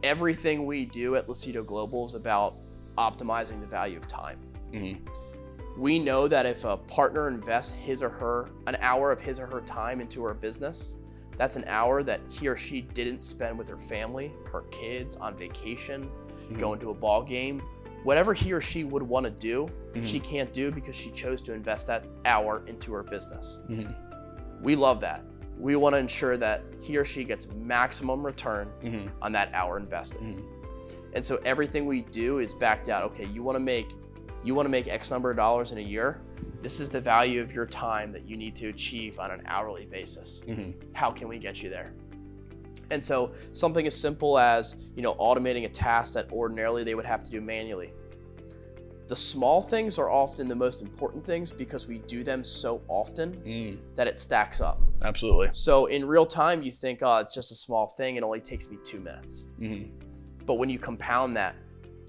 everything we do at Lucido Global is about optimizing the value of time. We know that if a partner invests an hour of his or her time into our business, that's an hour that he or she didn't spend with her family, her kids, on vacation, going to a ball game. Whatever he or she would want to do, she can't do because she chose to invest that hour into her business. We love that. We want to ensure that he or she gets maximum return on that hour invested. And so everything we do is backed out. Okay, you want to make X number of dollars in a year. This is the value of your time that you need to achieve on an hourly basis. How can we get you there? And so something as simple as, automating a task that ordinarily they would have to do manually. The small things are often the most important things because we do them so often that it stacks up. Absolutely. So in real time, you think, oh, it's just a small thing. It only takes me 2 minutes. But when you compound that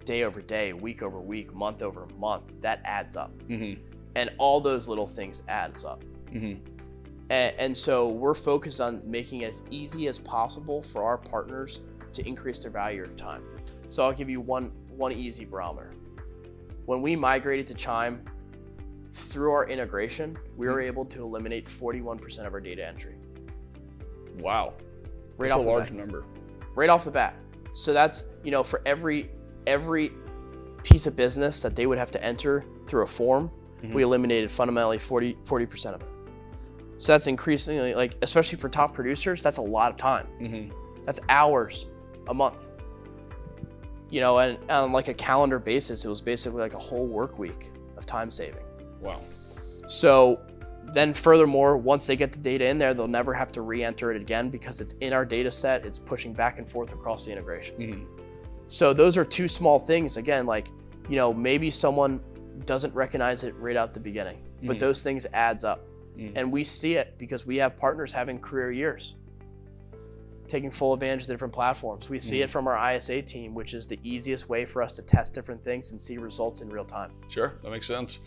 day over day, week over week, month over month, that adds up. And all those little things adds up. And so we're focused on making it as easy as possible for our partners to increase their value of time. So I'll give you one easy barometer. When we migrated to Chime, through our integration, we were able to eliminate 41% of our data entry. Wow. Right That's off a the large bat. number. Right off the bat. So that's, for every piece of business that they would have to enter through a form, we eliminated fundamentally 40% of it. So that's increasingly, especially for top producers, that's a lot of time. That's hours a month. And on a calendar basis, it was basically like a whole work week of time saving. Wow. So then furthermore, once they get the data in there, they'll never have to re-enter it again because it's in our data set. It's pushing back and forth across the integration. So those are two small things. Again, maybe someone doesn't recognize it right out the beginning, but those things adds up. And we see it because we have partners having career years, taking full advantage of different platforms. We see it from our ISA team, which is the easiest way for us to test different things and see results in real time. Sure, that makes sense.